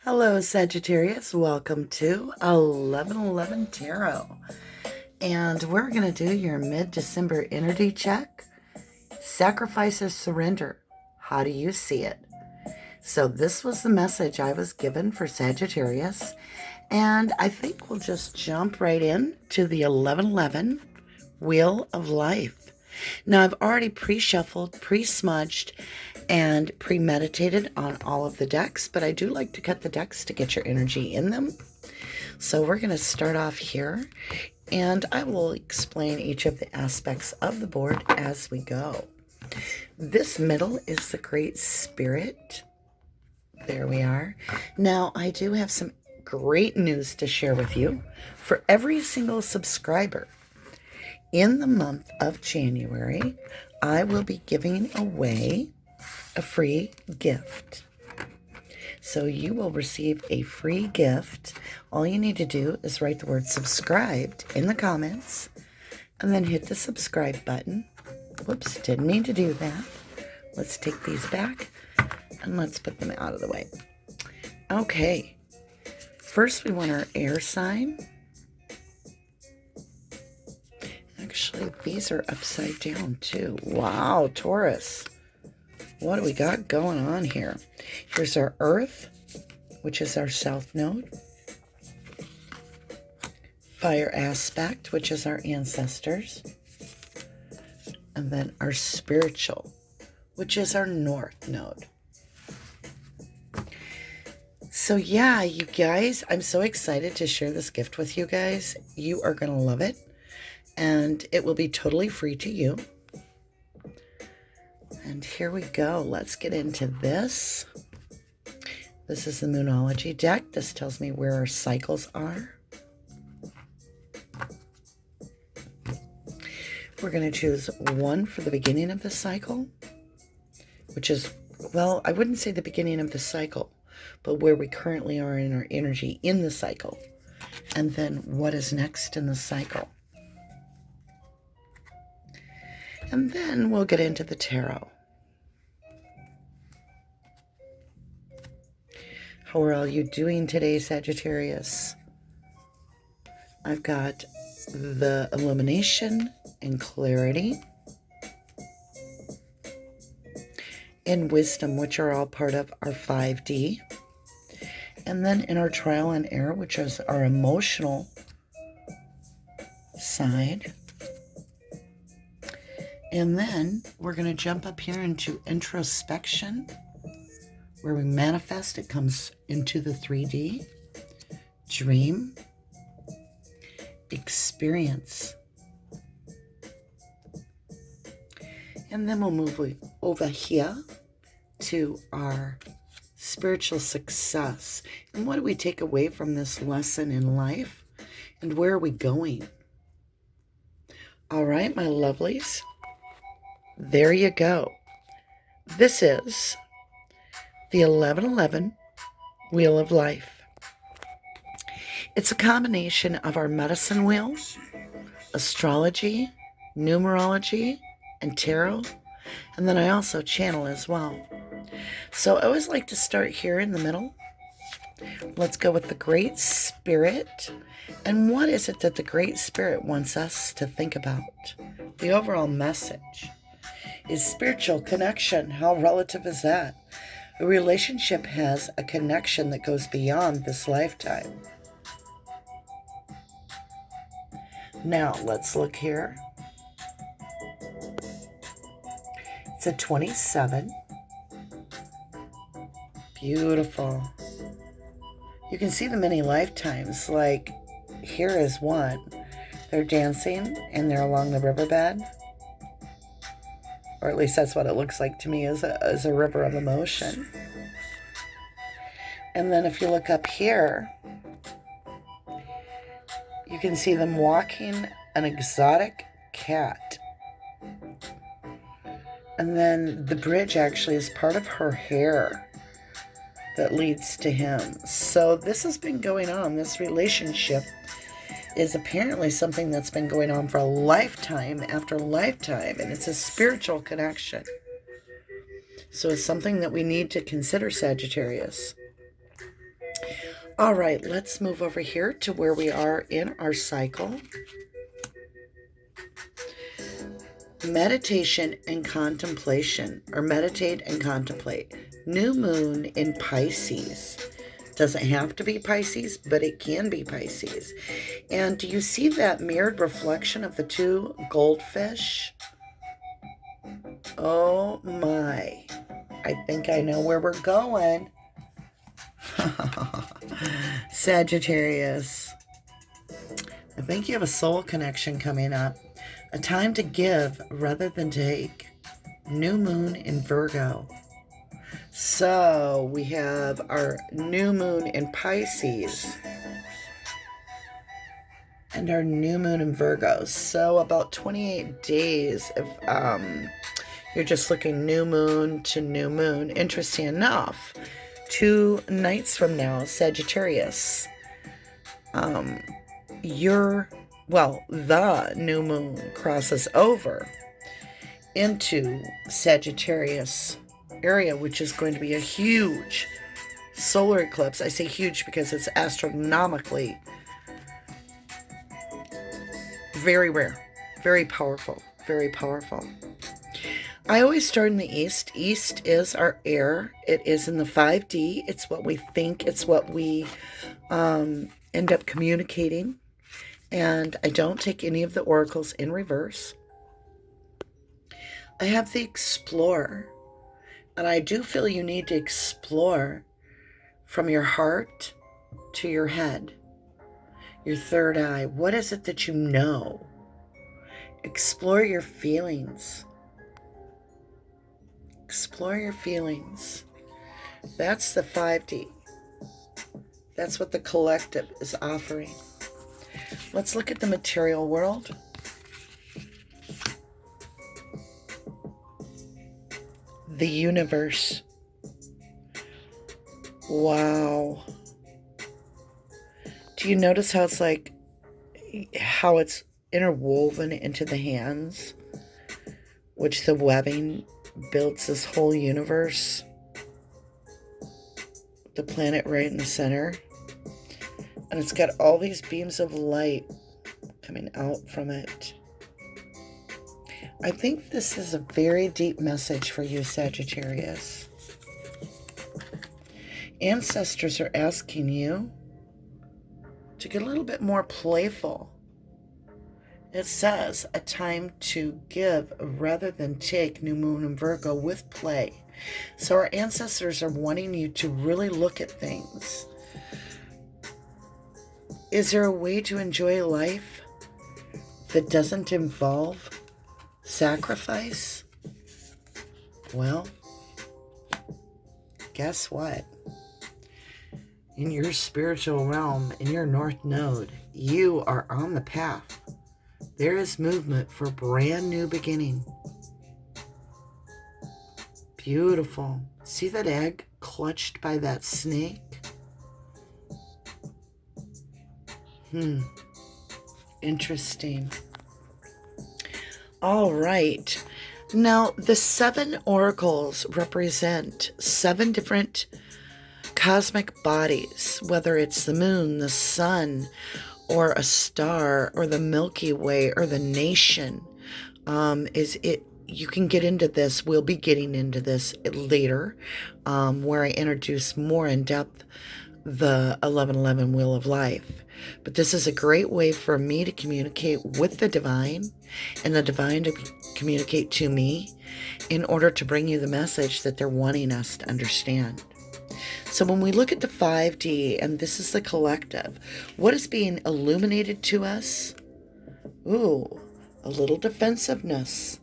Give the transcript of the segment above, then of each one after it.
Hello, Sagittarius. Welcome to 1111 Tarot. And we're going to do your mid-December energy check. Sacrifice or surrender. How do you see it? So this was the message I was given for Sagittarius. And I think we'll just jump right in to the 1111 Wheel of Life. Now, I've already pre-shuffled, pre-smudged, and premeditated on all of the decks, but I do like to cut the decks to get your energy in them. So we're going to start off here, and I will explain each of the aspects of the board as we go. This middle is the Great Spirit. There we are. Now, I do have some great news to share with you. For every single subscriber in the month of January, I will be giving away a free gift. So you will receive a free gift. All you need to do is write the word subscribed in the comments and then hit the subscribe button. Whoops, didn't mean to do that. Let's take these back and let's put them out of the way. Okay, first we want our air sign. Actually, these are upside down too. Wow, Taurus. What do we got going on here? Here's our Earth, which is our South Node. Fire aspect, which is our ancestors. And then our spiritual, which is our North Node. So yeah, you guys, I'm so excited to share this gift with you guys. You are going to love it. And it will be totally free to you. And here we go. Let's get into this. This is the Moonology deck. This tells me where our cycles are. We're going to choose one for the beginning of the cycle, which is, well, I wouldn't say the beginning of the cycle, but where we currently are in our energy in the cycle. And then what is next in the cycle. And then we'll get into the tarot. How are all you doing today, Sagittarius? I've got the illumination and clarity and wisdom, which are all part of our 5D. And then in our trial and error, which is our emotional side. And then we're going to jump up here into introspection, where we manifest. It comes into the 3D, dream, experience. And then we'll move over here to our spiritual success. And what do we take away from this lesson in life? And where are we going? All right, my lovelies. There you go. This is the 1111 Wheel of Life. It's a combination of our medicine wheel, astrology, numerology, and tarot. And then I also channel as well. So I always like to start here in the middle. Let's go with the Great Spirit. And what is it that the Great Spirit wants us to think about? The overall message is spiritual connection. How relative is that? A relationship has a connection that goes beyond this lifetime. Now, let's look here. It's a 27. Beautiful. You can see the many lifetimes. Like, here is one. They're dancing, and they're along the riverbed. Or at least that's what it looks like to me, as a river of emotion. And then if you look up here, you can see them walking an exotic cat. And then the bridge actually is part of her hair that leads to him. So this has been going on. This relationship is apparently something that's been going on for a lifetime after lifetime, and it's a spiritual connection. So it's something that we need to consider, Sagittarius. All right, let's move over here to where we are in our cycle. Meditation and contemplation, or meditate and contemplate. New moon in Pisces. Doesn't have to be Pisces, but it can be Pisces. And do you see that mirrored reflection of the two goldfish? Oh my. I think I know where we're going. Sagittarius. I think you have a soul connection coming up. A time to give rather than take. New moon in Virgo. So we have our new moon in Pisces and our new moon in Virgo. So about 28 days if you're just looking new moon to new moon. Interesting enough, 2 nights from now, Sagittarius, the new moon crosses over into Sagittarius area, which is going to be a huge solar eclipse. I say huge because it's astronomically very rare, very powerful, very powerful. I always start in the east. East is our air. It is in the 5D. It's what we think. It's what we end up communicating. And I don't take any of the oracles in reverse. I have the explorer. And I do feel you need to explore from your heart to your head, your third eye. What is it that you know? Explore your feelings. Explore your feelings. That's the 5D. That's what the collective is offering. Let's look at the material world. The universe. Wow. Do you notice how it's interwoven into the hands, which the webbing builds this whole universe? The planet right in the center. And it's got all these beams of light coming out from it. I think this is a very deep message for you, Sagittarius. Ancestors are asking you to get a little bit more playful. It says a time to give rather than take, new moon in Virgo, with play. So our ancestors are wanting you to really look at things. Is there a way to enjoy life that doesn't involve sacrifice? Well, guess what? In your spiritual realm, in your North Node, you are on the path. There is movement for a brand new beginning. Beautiful. See that egg clutched by that snake? Interesting. All right. Now, the 7 oracles represent 7 different cosmic bodies, whether it's the moon, the sun, or a star, or the Milky Way, or the nation. You can get into this. We'll be getting into this later, where I introduce more in depth the 1111 Wheel of Life. But this is a great way for me to communicate with the divine, and the divine to communicate to me in order to bring you the message that they're wanting us to understand. So when we look at the 5D, and this is the collective, what is being illuminated to us? Ooh, a little defensiveness.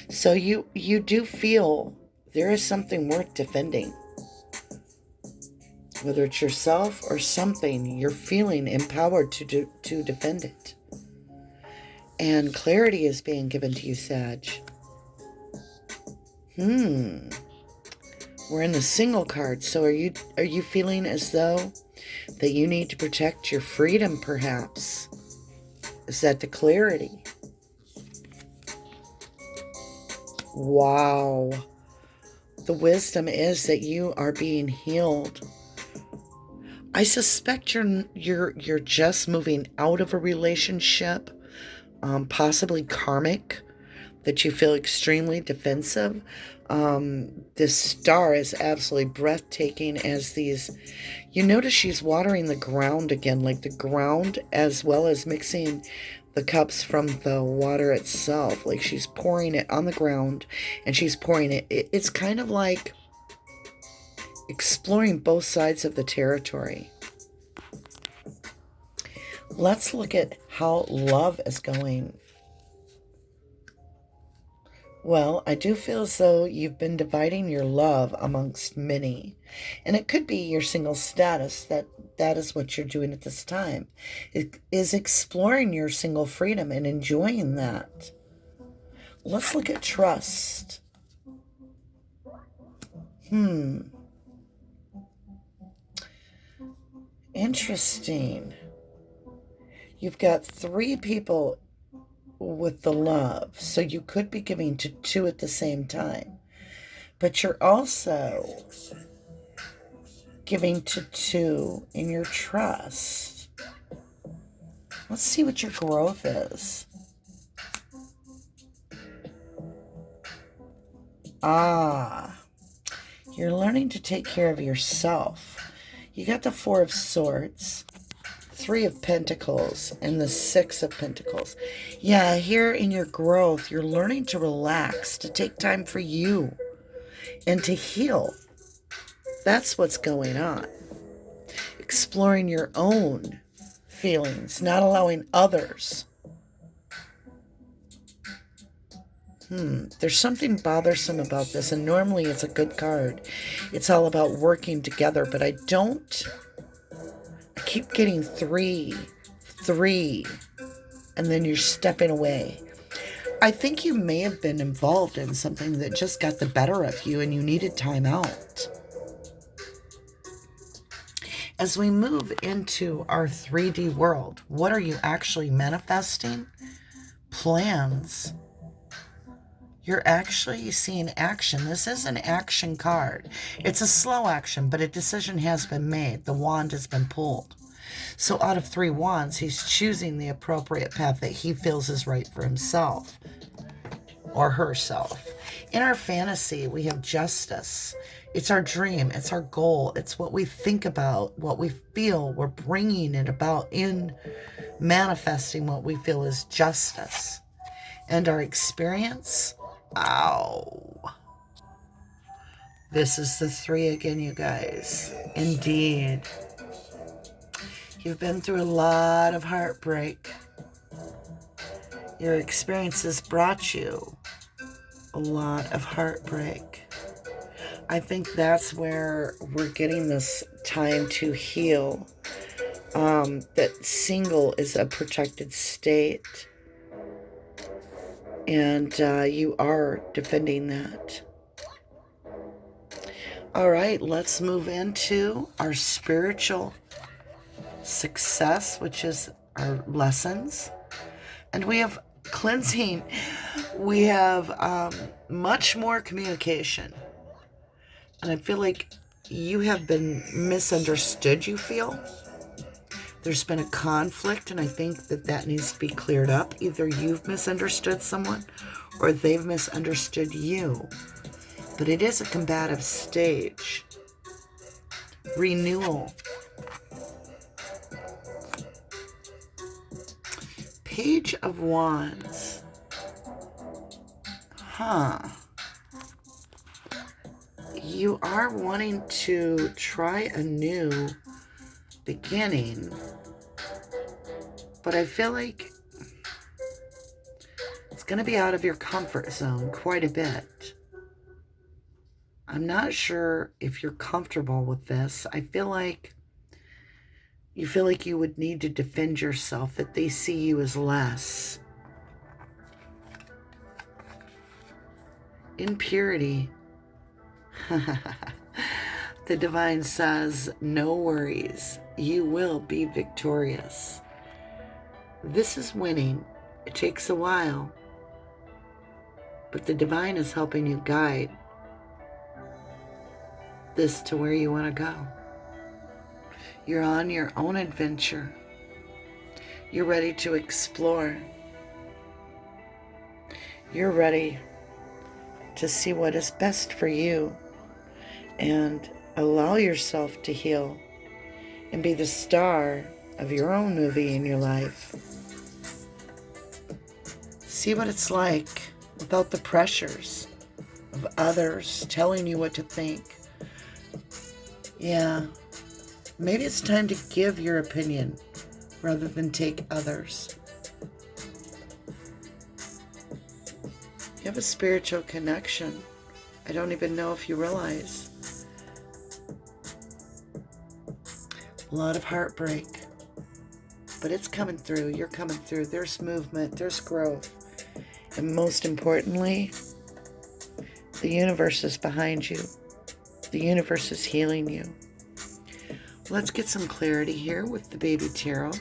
So you do feel there is something worth defending. Whether it's yourself or something, you're feeling empowered to defend it. And clarity is being given to you, Sag. We're in the single card. So are you feeling as though that you need to protect your freedom, perhaps? Is that the clarity? Wow. The wisdom is that you are being healed. I suspect you're just moving out of a relationship, possibly karmic, that you feel extremely defensive. This star is absolutely breathtaking as you notice she's watering the ground again, like the ground, as well as mixing the cups from the water itself. Like she's pouring it on the ground and she's pouring it. It's kind of like exploring both sides of the territory. Let's look at how love is going. Well, I do feel as though you've been dividing your love amongst many. And it could be your single status that is what you're doing at this time. It is exploring your single freedom and enjoying that. Let's look at trust. Interesting. You've got 3 people with the love, so you could be giving to 2 at the same time, but you're also giving to 2 in your trust. Let's see what your growth is. You're learning to take care of yourself. You got the 4 of Swords, 3 of Pentacles, and the 6 of Pentacles. Yeah, here in your growth, you're learning to relax, to take time for you, and to heal. That's what's going on. Exploring your own feelings, not allowing others. There's something bothersome about this, and normally it's a good card. It's all about working together, but I keep getting 3, and then you're stepping away. I think you may have been involved in something that just got the better of you and you needed time out. As we move into our 3D world, what are you actually manifesting? Plans. You're actually seeing action. This is an action card. It's a slow action, but a decision has been made. The wand has been pulled. So out of 3 wands, he's choosing the appropriate path that he feels is right for himself or herself. In our fantasy, we have justice. It's our dream. It's our goal. It's what we think about, what we feel. We're bringing it about in manifesting what we feel is justice. And our experience, this is the 3 again, you guys. Indeed. You've been through a lot of heartbreak. Your experiences brought you a lot of heartbreak. I think that's where we're getting this time to heal. That single is a protected state. And you are defending that. All right, let's move into our spiritual success, which is our lessons. And we have cleansing. We have much more communication. And I feel like you have been misunderstood, you feel. There's been a conflict, and I think that needs to be cleared up. Either you've misunderstood someone or they've misunderstood you. But it is a combative stage. Renewal. Page of Wands. You are wanting to try a new beginning, but I feel like it's going to be out of your comfort zone quite a bit. I'm not sure if you're comfortable with this. I feel like you would need to defend yourself, that they see you as less. Impurity. The divine says, no worries, you will be victorious. This is winning. It takes a while, but the divine is helping you guide this to where you want to go. You're on your own adventure. You're ready to explore. You're ready to see what is best for you and allow yourself to heal and be the star of your own movie in your life. See what it's like without the pressures of others telling you what to think. Yeah, maybe it's time to give your opinion rather than take others. You have a spiritual connection. I don't even know if you realize. A lot of heartbreak. But it's coming through. You're coming through. There's movement. There's growth. And most importantly, the universe is behind you. The universe is healing you. Let's get some clarity here with the baby tarot.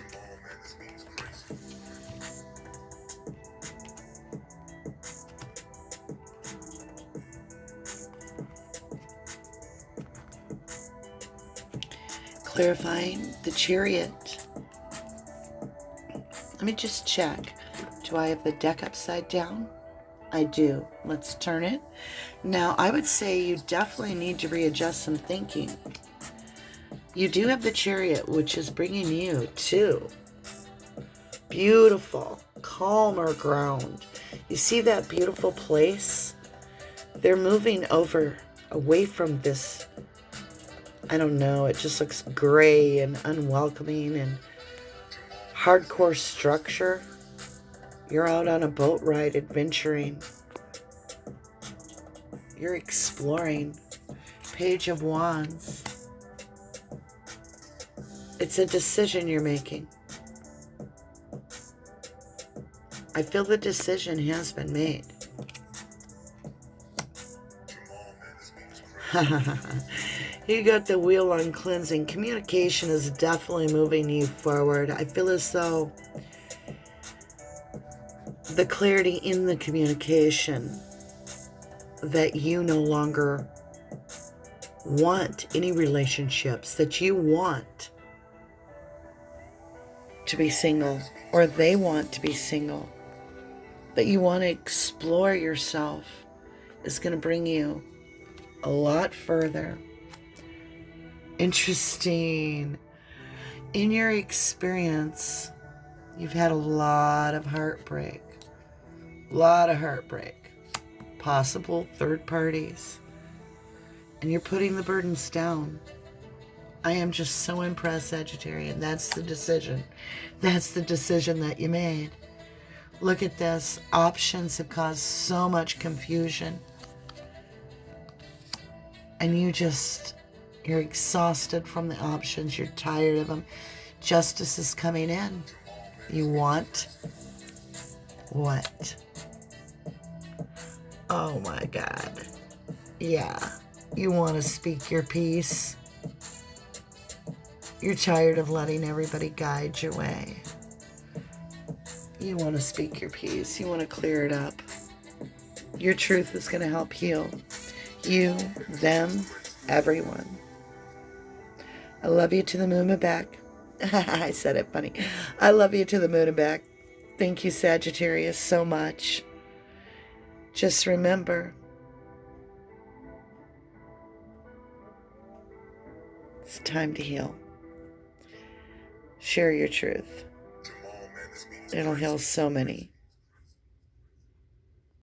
Clarifying the Chariot. Let me just check. Do I have the deck upside down? I do. Let's turn it. Now, I would say you definitely need to readjust some thinking. You do have the Chariot, which is bringing you to beautiful, calmer ground. You see that beautiful place? They're moving away from this, I don't know, it just looks gray and unwelcoming and hardcore structure. You're out on a boat ride adventuring. You're exploring. Page of Wands. It's a decision you're making. I feel the decision has been made. You got the wheel on cleansing. Communication is definitely moving you forward. I feel as though the clarity in the communication that you no longer want any relationships, that you want to be single, or they want to be single, that you want to explore yourself, is going to bring you a lot further. Interesting. In your experience, you've had a lot of heartbreak. Possible third parties. And you're putting the burdens down. I am just so impressed, Sagittarius. That's the decision. That's the decision that you made. Look at this. Options have caused so much confusion. And you're exhausted from the options. You're tired of them. Justice is coming in. You want what? Oh my God. Yeah. You want to speak your piece. You're tired of letting everybody guide your way. You want to speak your piece. You want to clear it up. Your truth is going to help heal you, them, everyone. I love you to the moon and back. I said it funny. I love you to the moon and back. Thank you, Sagittarius, so much. Just remember, it's time to heal. Share your truth. It'll heal so many.